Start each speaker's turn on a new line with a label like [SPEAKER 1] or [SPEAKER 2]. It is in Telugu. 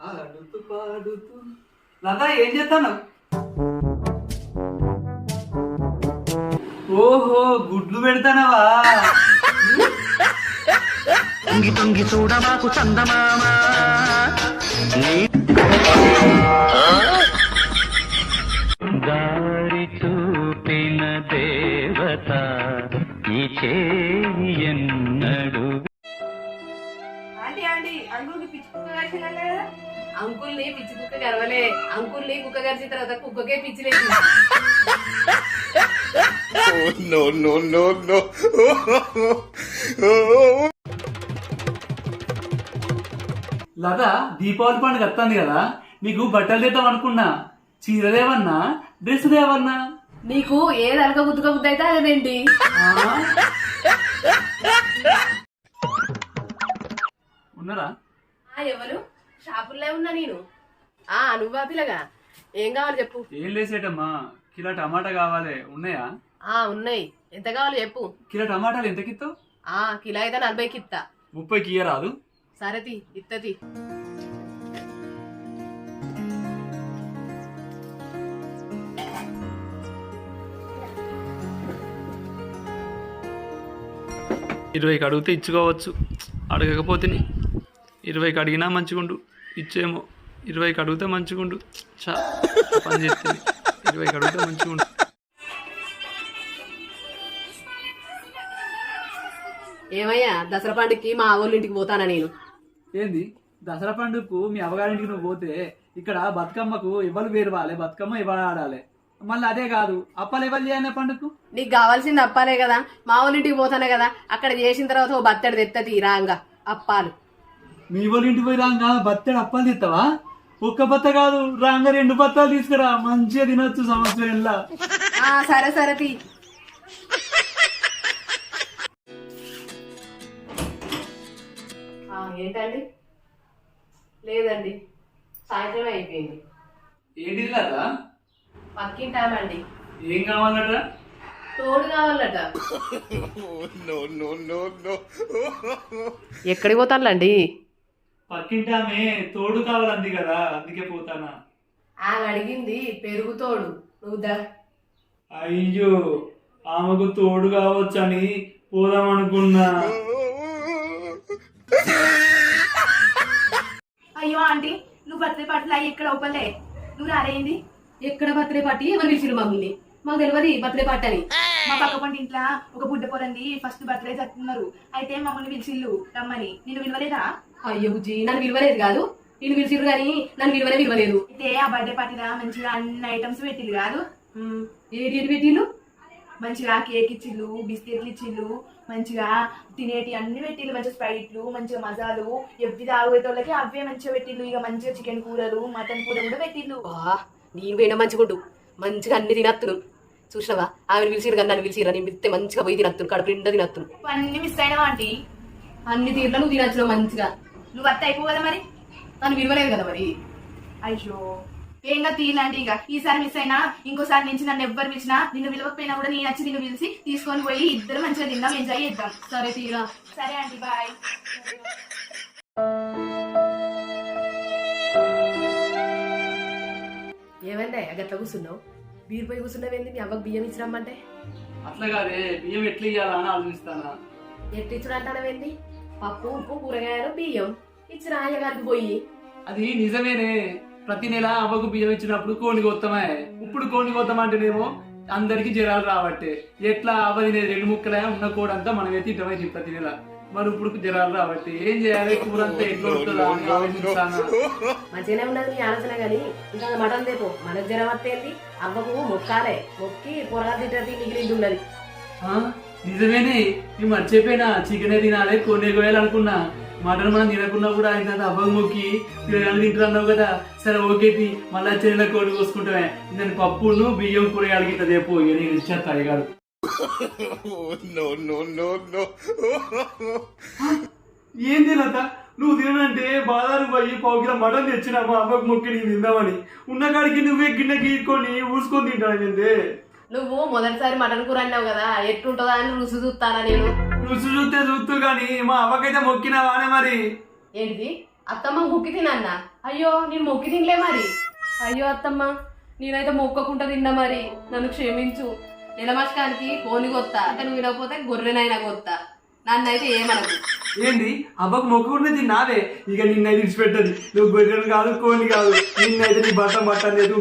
[SPEAKER 1] ఆడుతూ పాడుతూ లతా ఏం చేస్తాను? ఓహో గుడ్లు పెడతానవా?
[SPEAKER 2] తొంగి తొంగి చూడమాకు చందమామ దారి చూపిన దేవత ఈ చేయి ఎన్నడు.
[SPEAKER 3] ఆంటీ ఆంటీ అంకుల్కి పిచ్చి కుక్క కరిచిందంట కదా. అంకుల్ని పిచ్చి కుక్క కరవలే, అంకుల్ని కుక్క కరిచిన తర్వాత కుక్కకే పిచ్చి లేదు.
[SPEAKER 2] No, no, no, no.
[SPEAKER 1] Lata Deepavali పండుగ వస్తుంది కదా, నీకు బట్టలు తెద్దాం అనుకున్నా. చీర దేవన్నా డ్రెస్ దేవన్నా?
[SPEAKER 3] నీకు ఏది అలక గుద్దుక బుద్ధి అయితే అదేంటి?
[SPEAKER 1] ఉన్నారా?
[SPEAKER 3] ఎవరు షాపుల్లో ఉన్నా నేను. నువ్వా పిల్లగా, ఏం కావాలి చెప్పు.
[SPEAKER 1] ఏం లేసేటమ్మా, కిలో టమాటా కావాలి, ఉన్నాయా?
[SPEAKER 3] ఉన్నాయి, ఎంత కావాలి చెప్పు.
[SPEAKER 1] కిలో టమాటాలు ఎంతకిస్తావు?
[SPEAKER 3] కిలో అయితే 40కి ఇస్తా.
[SPEAKER 1] 30కి ఇయ్యరాదు?
[SPEAKER 3] సరేతి ఇత్తతి.
[SPEAKER 1] ఇరవైకి అడిగితే ఇచ్చుకోవచ్చు, అడగకపోతే 20కి అడిగినా మంచిగుండు, ఇచ్చేమో. 20కి అడిగితే మంచిగుండు, చా పని చేస్తుంది. 20కి అడిగితే మంచిగుండు.
[SPEAKER 3] ఏమయ్యా, దసరా పండుగకి మా ఊళ్ళ ఇంటికి పోతానా నేను.
[SPEAKER 1] ఏంది దసరా పండుగకు మీ అవ్వగారింటికి నువ్వు పోతే ఇక్కడ బతుకమ్మకు ఎవరు వేరు వాలి, బతుకమ్మ ఎవరు ఆడాలి. మళ్ళీ అదే కాదు, అప్పలు ఎవరు చేయాలి పండుగకు?
[SPEAKER 3] నీకు కావాల్సింది అప్పాలే కదా, మా ఊళ్ళ ఇంటికి పోతానే కదా. అక్కడ చేసిన తర్వాత ఓ బత్తడి తెత్తది రాంగా అప్పాలు.
[SPEAKER 1] మీ వాళ్ళ ఇంటికి పోయి రాంగా బత్తడి అప్పాలు తీస్తావా? ఒక్క బత్త కాదు, రాంగా 2 బత్తాలు తీసుకురా, మంచిగా తినొచ్చు సంవత్సరంలా.
[SPEAKER 3] సరే సరే తీ. ఏంటండి? లేదండి, సాయంత్రం అయిపోయింది.
[SPEAKER 1] ఏంటిది కదా?
[SPEAKER 3] పక్కింటామండి.
[SPEAKER 1] ఏం కావాలట?
[SPEAKER 3] తోడు కావాలట.
[SPEAKER 2] No, no, no, no.
[SPEAKER 3] ఎక్కడికి పోతానులండి?
[SPEAKER 1] పక్కింటామే తోడు కావాలంది కదా, అందుకే పోతానా.
[SPEAKER 3] ఆమె అడిగింది పెరుగు తోడు, నువ్వు దా.
[SPEAKER 1] అయ్యో, ఆమెకు తోడు కావచ్చని పోదాం అనుకున్నా.
[SPEAKER 4] అయ్యో ఆంటీ, నువ్వు బర్త్డే పార్టీలో ఇక్కడ ఒప్పలే, నువ్వు రాలేంది?
[SPEAKER 3] ఎక్కడ బర్త్డే పార్టీ? ఎవరు పిలిచిరు మమ్మల్ని? మాకు తెలియదు బర్త్డే పార్టీ అని.
[SPEAKER 4] మా పక్క పంట ఇంట్లో ఒక బుడ్డ పొరంది ఫస్ట్ బర్త్డే జరుపుతున్నారు. అయితే మమ్మల్ని పిలిచిల్లు రమ్మని. నిన్ను విలువలేదా?
[SPEAKER 3] అయ్యో బుజ్జి, నన్ను విలువలేదు కాదు, నేను పిలిచిరు కానీ నన్ను విలువలేదు.
[SPEAKER 4] అయితే ఆ బర్త్డే పార్టీలో మంచిగా అన్ని ఐటమ్స్ పెట్టిల్లు కాదు?
[SPEAKER 3] ఏంటి పెట్టిళ్ళు?
[SPEAKER 4] మంచిగా కేక్ ఇచ్చిళ్ళు, బిస్కెట్లు ఇచ్చిళ్ళు, మంచిగా తినేటి అన్ని పెట్టిళ్ళు, మంచిగా స్ప్రైట్లు, మంచిగా మజాలు, ఎవ్వి తాగుతోళ్ళకి అవే మంచిగా పెట్టిళ్ళు. ఇక మంచిగా చికెన్ కూరలు, మటన్ కూర కూడా పెట్టిళ్ళు.
[SPEAKER 3] నేను పోయినా మంచిగుండు, మంచిగా అన్ని తినత్తును. చూసినావా, ఆమెను పిలిచిరు కానీ నన్ను పిలిచిరా, నేను పిలిస్తే మంచిగా పోయి తినత్తును, కడుపు నిండా తినత్తును.
[SPEAKER 4] అన్ని మిస్ అయినావా ఆంటీ?
[SPEAKER 3] అన్ని తీర్లు నువ్వు తినచ్చు మంచిగా.
[SPEAKER 4] నువ్వు అత్త అయిపో కదా మరి.
[SPEAKER 3] నన్ను విలువలేదు కదా మరి.
[SPEAKER 4] అయ్యో, ఏంగా తీలాంటి. ఇక ఈసారి మిస్ అయినా ఇంకోసారి నుంచి నన్ను ఎవ్వరు పిలిచినా, నిన్ను విలువకపోయినా కూడా నేను వచ్చి నిన్ను పిలిచి తీసుకొని పోయి ఇద్దరు మంచిగా తిందాం, ఎంజాయ్ చేద్దాం.
[SPEAKER 3] సరే తీరా.
[SPEAKER 4] సరే ఆంటీ, బాయ్.
[SPEAKER 3] ఏమైందా గట్ల కూర్చున్నావు? బీరు పోయి కూర్చున్నావేంది? మీ అవ్వకు బియ్యం ఇచ్చిరమ్మంటే?
[SPEAKER 1] అట్లా కాదే, బియ్యం ఎట్లా ఇయ్యాలని ఆలోచిస్తానా.
[SPEAKER 3] ఎట్లా ఇచ్చుడు అంటానవేంది? పప్పు, ఉప్పు, కూరగాయలు, బియ్యం ఇచ్చిన అయ్యగారికి పోయి.
[SPEAKER 1] అది నిజమేనే, ప్రతి నెల అవ్వకు బియ్యం ఇచ్చినప్పుడు కోడిని కొత్తమే. ఇప్పుడు కోడిని కొత్తమంటేనేమో అందరికి జ్వరాలు రాబట్టే. ఎట్లా అవ్వ తినేది 2 ముక్కలే, ఉన్న కోడంతా మనమే తింటామే ప్రతి నెల. మరి ఇప్పుడు జ్వరాలు రాబట్టి ఏం చేయాలి? కూరంతా ఎట్లా ఉంటుందా అని ఆలోచిస్తాను.
[SPEAKER 3] మంచిగానే ఉన్నది నీ ఆలోచన, కానీ ఇంకా మటన్ తేపో, మనకు జ్వరం వస్తేంది. అవ్వకు మొక్కాలే, మొక్కి పొరగా తింటది, మిగిలింది ఉన్నది.
[SPEAKER 1] నిజమేనే, నేను మర్చిపోయినా. చికెనే తినాలి, కోనే కోయాలనుకున్నా. మటన్ మనం తినకున్నా కూడా ఆయన అవ్వకు మొక్కి పిల్లలు తింటారు అన్నావు కదా. సరే ఓకేది, మళ్ళీ చెల్లెల కోడి కోసుకుంటామే. నేను పప్పును బియ్యం కూరగాయలకి ఇట్లా రేపు నేను ఇచ్చేస్తా అయ్యగారు. ఏంది లత, నువ్వు తినంటే బాదారు పోయి 1 కిలో మటన్ తెచ్చినా మా అవ్వకు మొక్కి నేను తిందామని. ఉన్న కాడికి నువ్వే గిన్నె గీక్కొని ఊసుకొని తింటానంటే.
[SPEAKER 3] నువ్వు మొదటిసారి మటన్ కూర అన్నావు కదా, ఎట్లుంటుందా అని రుచి చూస్తానా నేను.
[SPEAKER 1] రుచి చూస్తే చూస్తూ గాని మా అవ్వకైతే మొక్కినావానే మరి.
[SPEAKER 3] ఏంటిది? అత్తమ్మ మొక్కి తినన్న. అయ్యో నేను మొక్కి తినలే మరి. అయ్యో అత్తమ్మ నేనైతే మొక్కకుండా తిన్నా మరి, నన్ను క్షమించు. నిలమస్కానికి కోని కొత్త అంటే నువ్వు వినకపోతే గొర్రెనైనా కొత్త, నన్నైతే ఏమనకు.
[SPEAKER 1] ఏంది అవ్వకు మొక్కుకుంటే తిన్నావే, ఇక నిన్నైతే విడిచిపెట్టదు. నువ్వు గొర్రెలు కాదు కోని కాదు, నిన్నైతే నీ బట్ట అనేది